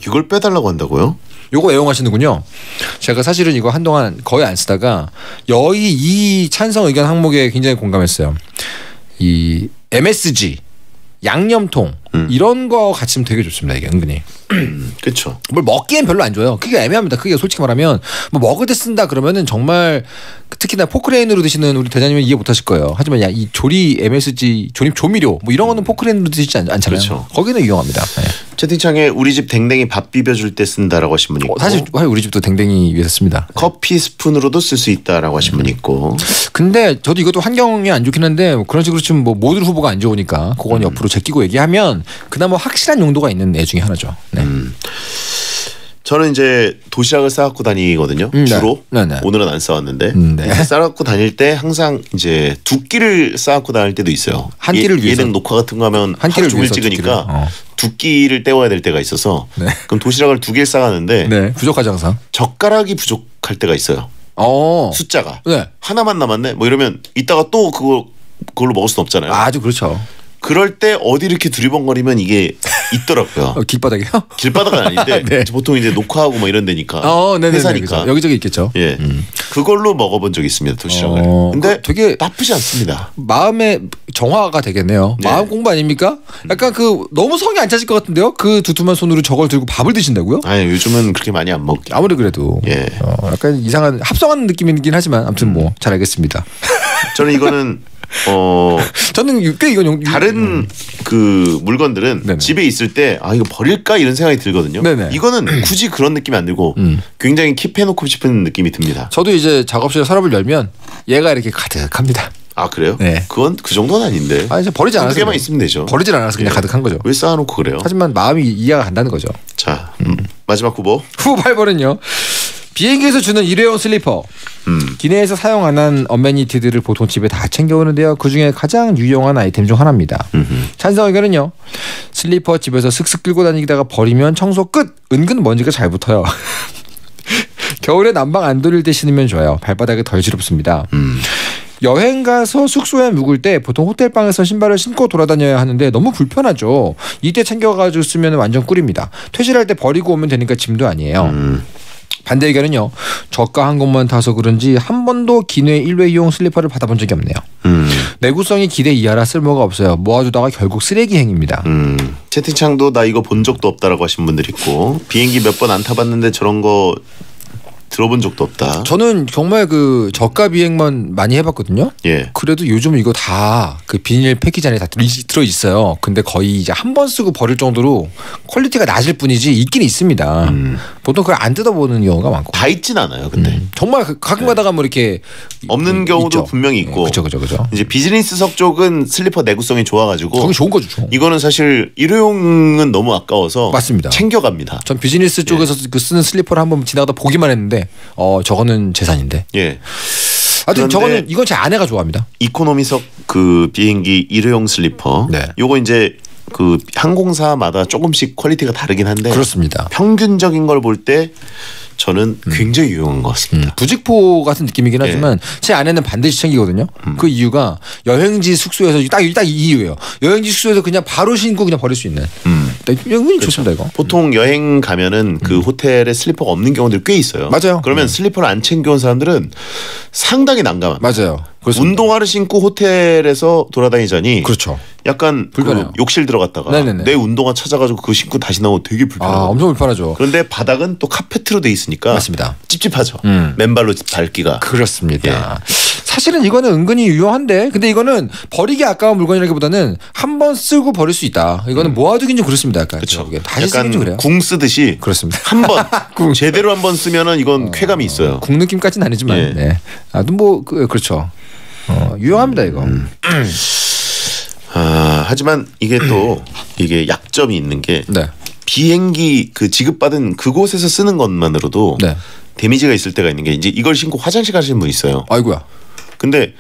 이걸 빼달라고 한다고요? 요거 애용하시는군요. 제가 사실은 이거 한동안 거의 안 쓰다가 여의 이 찬성 의견 항목에 굉장히 공감했어요. 이 MSG 양념통 이런 거 같이 쓰면 되게 좋습니다. 이게 은근히. 그렇죠. 뭘 먹기엔 별로 안 좋아요. 그게 애매합니다. 그게 솔직히 말하면 뭐 먹을 때 쓴다 그러면은 정말 특히나 포크레인으로 드시는 우리 대장님은 이해 못하실 거예요. 하지만 이 조리 MSG 조미료 뭐 이런 거는 포크레인으로 드시지 않잖아요. 그렇죠. 거기는 유용합니다. 네. 채팅창에 우리 집 댕댕이 밥 비벼줄 때 쓴다라고 하신 분이 있고 사실 우리 집도 댕댕이 위해서 씁니다. 커피 스푼으로도 쓸 수 있다라고 하신 분이 있고 근데 저도 이것도 환경에 안 좋긴 한데 그런 식으로 지금 뭐 모든 후보가 안 좋으니까 그건 옆으로 제끼고 얘기하면 그나마 확실한 용도가 있는 애 중에 하나죠. 네. 저는 이제 도시락을 싸갖고 다니거든요. 주로. 네네. 오늘은 안 싸왔는데 네. 싸갖고 다닐 때 항상 이제 두 끼를 싸갖고 다닐 때도 있어요. 한 끼를 위해서. 예능 녹화 같은 거 하면 하루 종일 찍으니까 두 끼를 때워야 될 때가 있어서 네. 그럼 도시락을 두 개를 싸가는데 네. 부족하지 항상. 젓가락이 부족할 때가 있어요. 숫자가 네. 하나만 남았네. 뭐 이러면 이따가 또 그걸로 먹을 수는 없잖아요. 아주 그렇죠. 그럴 때 어디 이렇게 두리번거리면 이게 있더라고요. 길바닥이요? 길바닥은 아닌데 네. 보통 이제 녹화하고 뭐 이런 데니까 회사니까 여기저기 있겠죠. 예, 그걸로 먹어본 적이 있습니다. 도시락을. 근데 되게 나쁘지 않습니다. 마음의 정화가 되겠네요. 네. 마음 공부 아닙니까? 약간 너무 성이 안 차실 것 같은데요. 그 두툼한 손으로 저걸 들고 밥을 드신다고요? 아니 요즘은 그렇게 많이 안 먹게. 아무리 그래도 예. 약간 이상한 합성한 느낌이긴 하지만 아무튼 뭐 잘 알겠습니다. 저는 이거는 저는 꽤 이건 다른 그 물건들은 네네. 집에 있을 때 이거 버릴까 이런 생각이 들거든요. 네네. 이거는 굳이 그런 느낌이 안 들고 굉장히 킵해놓고 싶은 느낌이 듭니다. 저도 이제 작업실 서랍을 열면 얘가 이렇게 가득합니다. 아 그래요? 네. 그건 그 정도는 아닌데. 이제 버리지 않아서. 두 개만 있으면 되죠. 버리질 않아서 그냥 가득한 거죠. 왜 쌓아놓고 그래요? 하지만 마음이 이해가 간다는 거죠. 자 마지막 후보. 후보 8번은요. 비행기에서 주는 일회용 슬리퍼. 기내에서 사용 안 한 어메니티들을 보통 집에 다 챙겨오는데요. 그중에 가장 유용한 아이템 중 하나입니다. 찬성 의견은요. 슬리퍼 집에서 슥슥 끌고 다니다가 버리면 청소 끝. 은근 먼지가 잘 붙어요. 겨울에 난방 안 돌릴 때 신으면 좋아요. 발바닥이 덜 시렵습니다. 여행 가서 숙소에 묵을 때 보통 호텔방에서 신발을 신고 돌아다녀야 하는데 너무 불편하죠. 이때 챙겨가지고 쓰면 완전 꿀입니다. 퇴실할 때 버리고 오면 되니까 짐도 아니에요. 반대 의견은요. 저가 항공만 타서 그런지 한 번도 기내 일회용 슬리퍼를 받아본 적이 없네요. 내구성이 기대 이하라 쓸모가 없어요. 모아두다가 결국 쓰레기 행입니다. 채팅창도 나 이거 본 적도 없다라고 하신 분들 있고 비행기 몇 번 안 타봤는데 저런 거 들어본 적도 없다. 저는 정말 그 저가 비행만 많이 해봤거든요. 예. 그래도 요즘 이거 다 그 비닐 패키지 안에 다 들어 있어요. 근데 거의 이제 한 번 쓰고 버릴 정도로 퀄리티가 낮을 뿐이지 있긴 있습니다. 보통 그걸 안 뜯어보는 경우가 많고. 다 있진 않아요. 근데 정말 가끔가다가 뭐 이렇게 없는 경우도 있죠. 분명히 있고. 그렇죠. 이제 비즈니스석 쪽은 슬리퍼 내구성이 좋아가지고. 거기 좋은 거죠. 이거는 사실 일회용은 너무 아까워서. 맞습니다. 챙겨갑니다. 전 비즈니스 쪽에서 그 쓰는 슬리퍼를 한번 지나가다 보기만 했는데 저거는 재산인데. 예. 하여튼 저거는 이건 제 아내가 좋아합니다. 이코노미석 그 비행기 일회용 슬리퍼. 네. 요거 이제 그 항공사마다 조금씩 퀄리티가 다르긴 한데. 그렇습니다. 평균적인 걸 볼 때 저는 굉장히 유용한 것 같습니다. 부직포 같은 느낌이긴 하지만 제 아내는 반드시 챙기거든요. 그 이유가 여행지 숙소에서 딱 이 이유예요. 여행지 숙소에서 그냥 바로 신고 그냥 버릴 수 있는. 은근히 좋습니다 이거. 보통 여행 가면은 그 호텔에 슬리퍼가 없는 경우들이 꽤 있어요. 맞아요. 그러면 슬리퍼를 안 챙겨온 사람들은 상당히 난감합니다. 맞아요. 그렇습니다. 운동화를 신고 호텔에서 돌아다니자니 그렇죠. 약간 그 욕실 들어갔다가 네네네. 내 운동화 찾아가지고 그거 신고 다시 나오고 되게 불편하고. 엄청 불편하죠. 그런데 바닥은 또 카페트로 돼 있으니까 맞습니다. 찝찝하죠. 맨발로 밟기가. 그렇습니다. 예. 사실은 이거는 은근히 유용한데 근데 이거는 버리기 아까운 물건이라기보다는 한 번 쓰고 버릴 수 있다. 이거는 모아두긴 좀 그렇습니다. 약간. 그렇죠. 다시 쓰긴 좀 그래요. 궁 쓰듯이 그렇습니다. 한 번 제대로 한 번 쓰면은 이건 쾌감이 있어요. 궁 느낌까지는 아니지만 예. 네. 그렇죠. 유용합니다 이거. 하지만 이게 또 이게 약점이 있는 게 네. 비행기 그 지급받은 그곳에서 쓰는 것만으로도 네. 데미지가 있을 때가 있는 게 이제 이걸 신고 화장실 가시는 분 있어요. 아이고야. 근데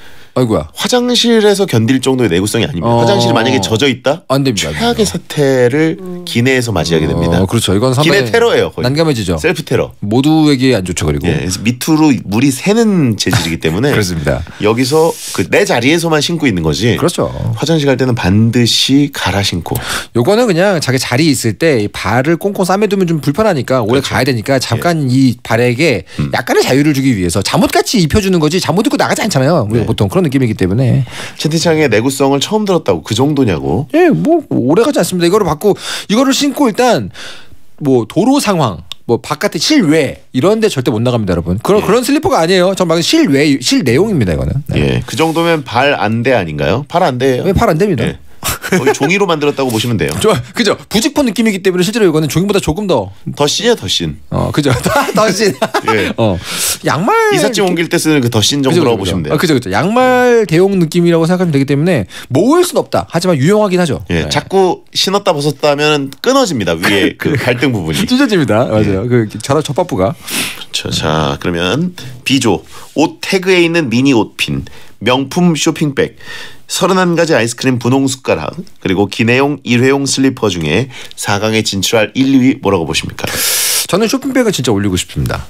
화장실에서 견딜 정도의 내구성이 아닙니다. 화장실이 만약에 젖어 있다? 안 됩니다. 최악의 사태를 기내에서 맞이하게 됩니다. 그렇죠. 이건 기내 테러예요. 거의. 난감해지죠. 셀프 테러. 모두에게 안 좋죠. 그리고. 그래서 밑으로 물이 새는 재질이기 때문에 그렇습니다. 여기서 내 자리에서만 신고 있는 거지. 그렇죠. 화장실 갈 때는 반드시 갈아 신고. 요거는 그냥 자기 자리에 있을 때 발을 꽁꽁 싸매두면 좀 불편하니까 오래 가야 되니까 잠깐 이 발에게 약간의 자유를 주기 위해서 잠옷같이 입혀주는 거지 잠옷 입고 나가지 않잖아요. 우리가 보통 그런 느낌이기 때문에. 채팅창에 내구성을 처음 들었다고 그 정도냐고. 예, 뭐 오래 가지 않습니다. 이거를 신고 일단 뭐 도로 상황 뭐 바깥에 실외 이런데 절대 못 나갑니다, 여러분. 그런 슬리퍼가 아니에요. 전 막 실내용입니다, 이거는. 네. 예, 그 정도면 발 안 돼 아닌가요? 발 안 돼요. 왜 발 안 됩니다. 예. 거의 종이로 만들었다고 보시면 돼요. 그죠? 부직포 느낌이기 때문에 실제로 이거는 종이보다 조금 더 덧신이야 덧신. 그죠? 덧신. 예. 양말 이삿짐 옮길 때 쓰는 그 덧신 정도라고 보시면 돼요. 그죠. 양말 대용 느낌이라고 생각하면 되기 때문에 모을 순 없다. 하지만 유용하긴 하죠. 예. 네. 자꾸 신었다 벗었다 하면 끊어집니다. 위에 그 갈등 부분이. 찢어집니다. 맞아요. 그 젖밥부가. 그렇죠. 자, 그러면 B조 옷 태그에 있는 미니 옷핀, 명품 쇼핑백, 31가지 아이스크림 분홍 숟가락, 그리고 기내용 일회용 슬리퍼 중에 4강에 진출할 1, 2위 뭐라고 보십니까? 저는 쇼핑백을 진짜 올리고 싶습니다.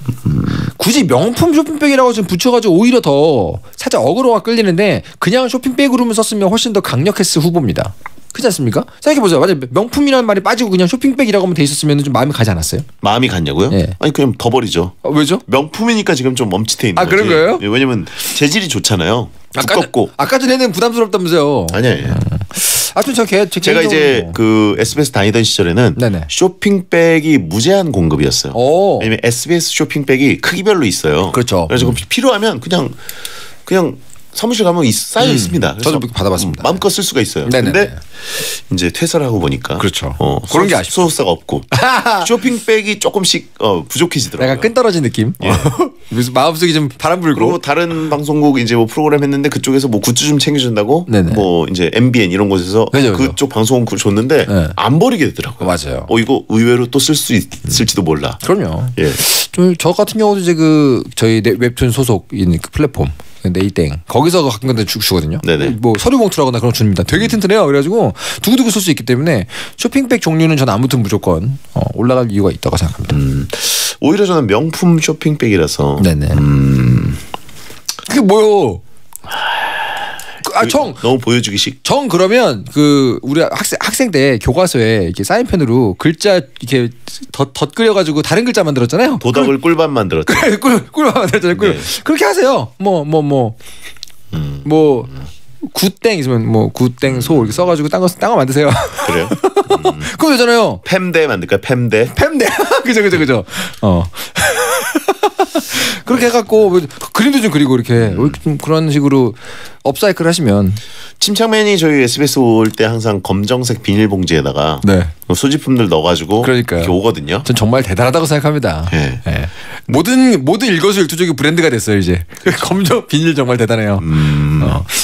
굳이 명품 쇼핑백이라고 좀 붙여가지고 오히려 더 살짝 어그로가 끌리는데 그냥 쇼핑백으로만 썼으면 훨씬 더 강력했을 후보입니다. 그렇지 않습니까? 생각해보세요. 만약 명품이라는 말이 빠지고 그냥 쇼핑백이라고 하면 돼 있었으면 좀 마음이 가지 않았어요? 마음이 갔냐고요? 네. 아니 그냥 더 버리죠. 왜죠? 명품이니까 지금 좀 멈칫해 있는 거지. 그런 거예요? 예, 왜냐면 재질이 좋잖아요. 두껍고. 아까 전에는 부담스럽다면서요. 아니에요. 하여튼 제가 이제 그 SBS 다니던 시절에는 네네. 쇼핑백이 무제한 공급이었어요. 왜냐면 SBS 쇼핑백이 크기별로 있어요. 그렇죠. 그래서 필요하면 그냥 사무실 가면 쌓여 있습니다. 저도 받아봤습니다. 마음껏 쓸 수가 있어요. 그런데 이제 퇴사를 하고 보니까 그렇죠. 그런 게 아쉽죠. 소속사가 없고 쇼핑백이 조금씩 부족해지더라고요. 약간 끈 떨어진 느낌. 그래서 마음속이 좀 바람 불고. 그리고 다른 방송국 이제 뭐 프로그램 했는데 그쪽에서 뭐 굿즈 좀 챙겨준다고 네네. 뭐 이제 MBN 이런 곳에서 그죠. 그쪽 방송국 줬는데 안 버리게 되더라고요. 맞아요. 이거 의외로 또 쓸 수 있을지도 몰라. 그럼요. 예. 저 같은 경우도 이제 저희 웹툰 소속인 그 플랫폼 네이땡 거기서 가끔 건데 주거든요. 네네. 뭐 서류 봉투라거나 그런 거 줍니다. 되게 튼튼해요. 그래가지고 두고두고 쓸 수 있기 때문에 쇼핑백 종류는 저는 아무튼 무조건 올라갈 이유가 있다고 생각합니다. 오히려 저는 명품 쇼핑백이라서. 네네. 그게 뭐요? 너무 보여주기식. 그러면 우리 학생 때 교과서에 이렇게 사인펜으로 글자 이렇게 덧 그려가지고 다른 글자 만들었잖아요. 도덕을 꿀밤 만들었죠. 꿀밤 만들었잖아요. 네. 그렇게 하세요. 굿땡 있으면 굿땡 소 이렇게 써가지고 딴 거 만드세요. 그래요? 그거 되잖아요. 팸대 만들까요? 팸대. 그죠. 그렇게 해갖고 그림도 좀 그리고 이렇게 좀 그런 식으로 업사이클 하시면. 침착맨이 저희 SBS 올 때 항상 검정색 비닐봉지에다가 소지품들 넣어가지고 그러니까요. 이렇게 오거든요. 전 정말 대단하다고 생각합니다. 네. 네. 모든 일거수일투족이 브랜드가 됐어요 이제. 검정 비닐 정말 대단해요.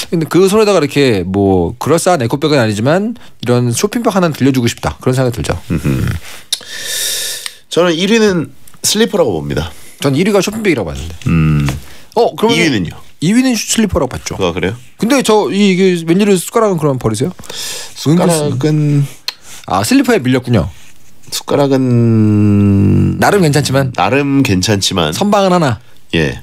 근데 그 손에다가 이렇게 뭐 그럴싸한 에코백은 아니지만 이런 쇼핑백 하나 들려주고 싶다 그런 생각이 들죠. 저는 1위는 슬리퍼라고 봅니다. 전 1위가 쇼핑백이라고 봤는데. 그러면 2위는요? 2위는 슬리퍼라고 봤죠. 그래요? 근데 이게 웬일로 숟가락은 그러면 버리세요? 숟가락은 슬리퍼에 밀렸군요. 숟가락은 나름 괜찮지만 선방은 하나. 예.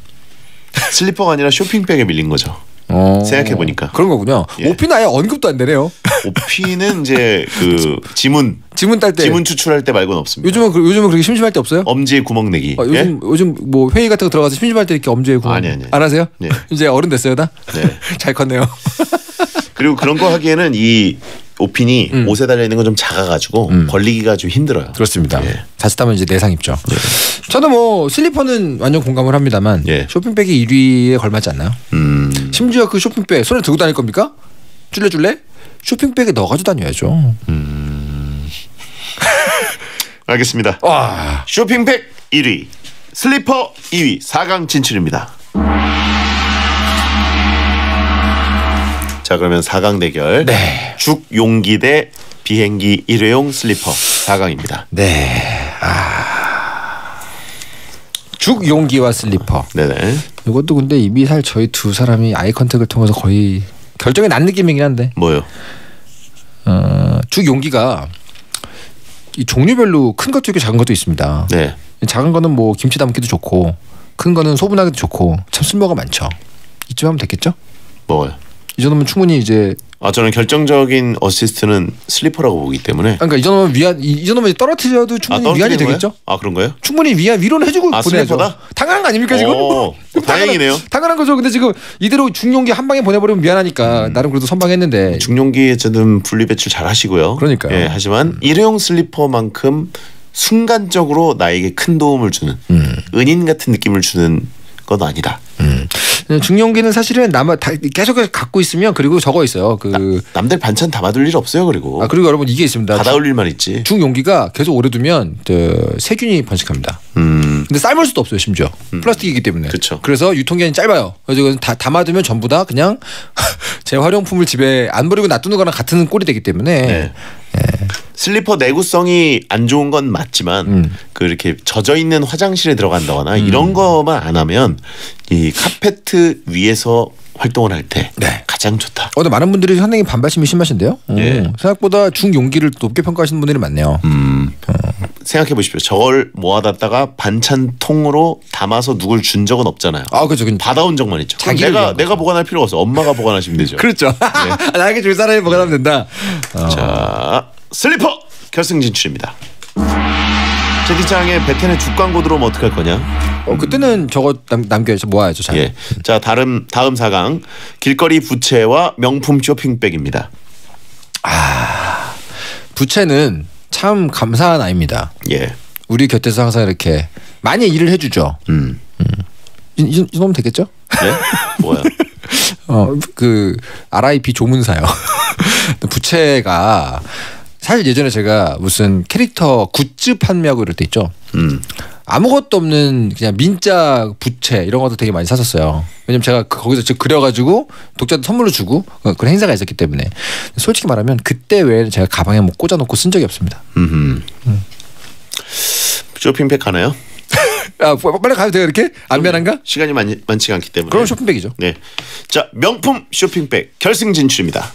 슬리퍼가 아니라 쇼핑백에 밀린 거죠. 생각해 보니까 그런 거군요. 예. 오피는 아예 언급도 안 되네요. 오피는 이제 그 지문 딸 때, 지문 추출할 때 말고는 없습니다. 요즘은 그렇게 심심할 때 없어요? 엄지에 구멍 내기. 요즘 뭐 회의 같은 거 들어가서 심심할 때 이렇게 엄지에 구멍. 아니. 안 하세요? 네. 이제 어른 됐어요, 다. 네. 잘 컸네요. 그리고 그런 거 하기에는 이 오핀이 옷에 달려 있는 건 좀 작아가지고 벌리기가 좀 힘들어요. 그렇습니다. 예. 자칫하면 이제 내상 입죠. 예. 저는 뭐 슬리퍼는 완전 공감을 합니다만 쇼핑백이 1위에 걸맞지 않나요? 심지어 그 쇼핑백 손에 들고 다닐 겁니까? 줄래? 쇼핑백에 넣어가지고 다녀야죠. 알겠습니다. 와. 쇼핑백 1위, 슬리퍼 2위, 4강 진출입니다. 자, 그러면 4강 대결. 네. 죽 용기 대 비행기 일회용 슬리퍼 4강입니다. 네. 죽 용기와 슬리퍼. 네네. 이것도 근데 이미 저희 두 사람이 아이 컨택을 통해서 거의 결정이 난 느낌이긴 한데. 뭐요? 죽 용기가 이 종류별로 큰 것도 있고 작은 것도 있습니다. 네. 작은 거는 뭐 김치 담기도 좋고, 큰 거는 소분하기도 좋고, 참 쓸모가 많죠. 이쯤 하면 됐겠죠? 뭐요? 이 정도면 충분히 이제. 저는 결정적인 어시스트는 슬리퍼라고 보기 때문에. 그러니까 이 정도면 떨어뜨려도 충분히 위안이 되겠죠? 그런 거예요? 충분히 위로는 해주고 보내야죠. 슬리퍼다? 당연한 거 아닙니까 지금? 다행이네요. 당연한 거죠. 근데 지금 이대로 중용기 한 방에 보내버리면 미안하니까 나름 그래도 선방했는데. 중용기 저는 분리 배출 잘 하시고요. 그러니까요. 예, 하지만 일회용 슬리퍼만큼 순간적으로 나에게 큰 도움을 주는 은인 같은 느낌을 주는 건 아니다. 중용기는 사실은 계속 갖고 있으면 그리고 저거 있어요. 남들 반찬 담아둘 일 없어요. 그리고 여러분 이게 있습니다. 받아올 일만 있지. 중용기가 계속 오래 두면 세균이 번식합니다. 근데 삶을 수도 없어요. 심지어 플라스틱이기 때문에. 그쵸. 그래서 유통기한이 짧아요. 그래서 담아두면 전부 다 그냥 재활용품을 집에 안 버리고 놔두는 거랑 같은 꼴이 되기 때문에. 네. 슬리퍼 내구성이 안 좋은 건 맞지만 이렇게 젖어 있는 화장실에 들어간다거나 이런 거만 안 하면 이 카페트 위에서 활동을 할 때 가장 좋다. 근데 많은 분들이 상당히 반발심이 심하신데요. 생각보다 중용기를 높게 평가하시는 분들이 많네요. 생각해 보십시오. 저걸 모아놨다가 반찬통으로 담아서 누굴 준 적은 없잖아요. 그렇죠. 받아온 적만 있죠. 내가 보관할 필요가 없어. 엄마가 보관하시면 되죠. 그렇죠. 나에게 줄 사람이 보관하면 된다. 자, 슬리퍼 결승 진출입니다. 채팅창에 베텐의 죽 광고 들어오면 어떡할 거냐? 그때는 저거 남겨야죠. 모아야죠. 잘. 예. 자, 다음 4강 길거리 부채와 명품 쇼핑백입니다. 부채는 참 감사한 아이입니다. 예. 우리 곁에서 항상 이렇게 많이 일을 해주죠. 이 정도면 되겠죠? 네? 뭐야? RIP 조문사요. 부채가 사실 예전에 제가 무슨 캐릭터 굿즈 판매하고 이럴 때 있죠. 아무것도 없는 그냥 민자 부채 이런 것도 되게 많이 샀었어요. 왜냐면 제가 거기서 즉 그려가지고 독자들 선물로 주고 그런 행사가 있었기 때문에. 솔직히 말하면 그때 외에는 제가 가방에 뭐 꽂아놓고 쓴 적이 없습니다. 쇼핑백 하나요? 빨리 가도 돼요 이렇게? 안 미안한가? 시간이 많지가 않기 때문에. 그럼 쇼핑백이죠. 네. 자, 명품 쇼핑백 결승 진출입니다.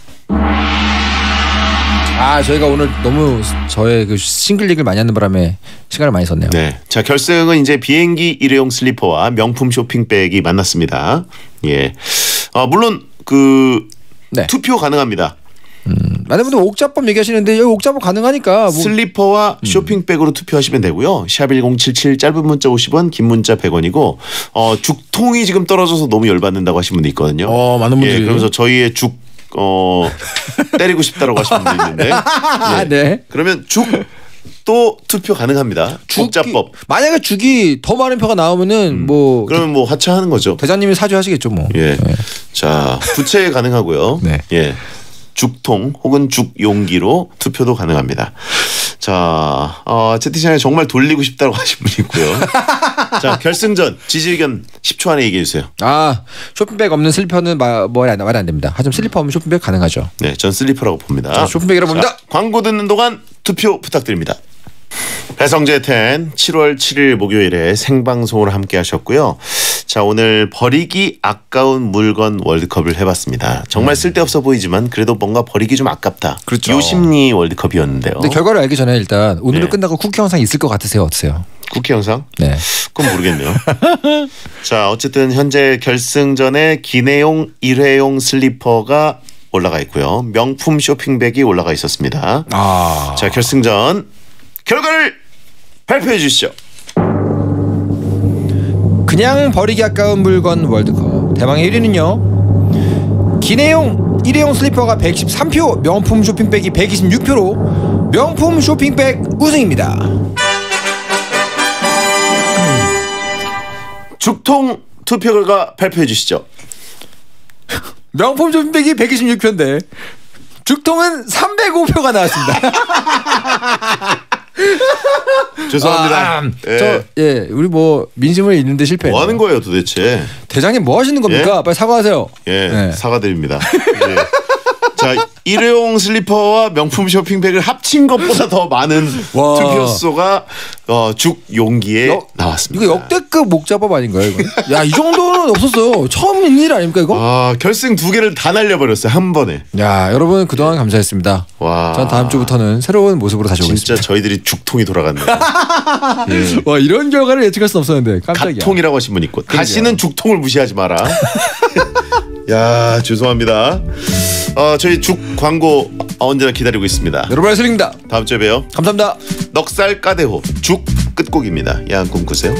저희가 오늘 너무 저의 싱글릭을 많이 하는 바람에 시간을 많이 썼네요. 네. 자, 결승은 이제 비행기 일회용 슬리퍼와 명품 쇼핑백이 만났습니다. 예. 물론 투표 가능합니다. 많은 분들 옥자법 얘기하시는데 여기 옥자법 가능하니까 슬리퍼와 쇼핑백으로 투표하시면 되고요. 샵1077 짧은 문자 50원 긴 문자 100원이고 죽통이 지금 떨어져서 너무 열받는다고 하신 분도 있거든요. 많은 분들이. 그러면서 저희의 죽 때리고 싶다라고 하시는 분도 있는데 네. 그러면 죽도 투표 가능합니다. 옥자법. 만약에 죽이 더 많은 표가 나오면은 그러면 하차하는 거죠. 대장님이 사죄하시겠죠 뭐. 예. 네. 자, 부채 가능하고요. 네. 예. 죽통 혹은 죽용기로 투표도 가능합니다. 자, 채팅창에 정말 돌리고 싶다고 하신 분이 있고요. 자, 결승전 지지 의견 10초 안에 얘기해 주세요. 쇼핑백 없는 슬리퍼는 말 안 됩니다. 하지만 슬리퍼 없는 쇼핑백 가능하죠. 네, 전 슬리퍼라고 봅니다. 자, 쇼핑백이라고 봅니다. 광고 듣는 동안 투표 부탁드립니다. 배성재 10 7월 7일 목요일에 생방송으로 함께 하셨고요. 자, 오늘 버리기 아까운 물건 월드컵을 해봤습니다. 정말 쓸데없어 보이지만 그래도 뭔가 버리기 좀 아깝다. 그렇죠. 요 심리 월드컵이었는데요. 근데 결과를 알기 전에 일단 오늘은 끝나고 쿠키 영상이 있을 것 같으세요? 어떠세요? 쿠키 영상? 네. 그건 모르겠네요. 자, 어쨌든 현재 결승전에 기내용 일회용 슬리퍼가 올라가 있고요. 명품 쇼핑백이 올라가 있었습니다. 자, 결승전 결과를 발표해 주시죠. 그냥 버리기 아까운 물건 월드컵 대망의 1위는요. 기내용 일회용 슬리퍼가 113표, 명품 쇼핑백이 126표로 명품 쇼핑백 우승입니다. 죽통 투표 결과 발표해 주시죠. 명품 쇼핑백이 126표인데 죽통은 305표가 나왔습니다. 죄송합니다. 우리 뭐 민심을 잃는데 실패. 뭐 하는 거예요 도대체? 대장님 뭐 하시는 겁니까? 빨리 사과하세요. 사과드립니다. 자, 일회용 슬리퍼와 명품 쇼핑백을 합친 것보다 더 많은 투표수가 죽 용기에 나왔습니다. 이거 역대급 목자법 아닌가요? 이거? 야, 이 정도는 없었어요. 처음 있는 일 아닙니까 이거? 결승 2개를 다 날려버렸어요 한 번에. 야, 여러분 그동안 감사했습니다. 전 다음 주부터는 새로운 모습으로 다시 오겠습니다. 진짜 저희들이 죽통이 돌아갔네요. 와, 이런 결과를 예측할 수 없었는데 깜짝이야. 갓통이라고 하신 분 있고 다시는 죽통을 무시하지 마라. 야, 죄송합니다. 저희 죽 광고 언제나 기다리고 있습니다. 여러분의 소리입니다. 다음 주에 봬요. 감사합니다. 넉살 까대호 죽 끝곡입니다. 야한 꿈 꾸세요.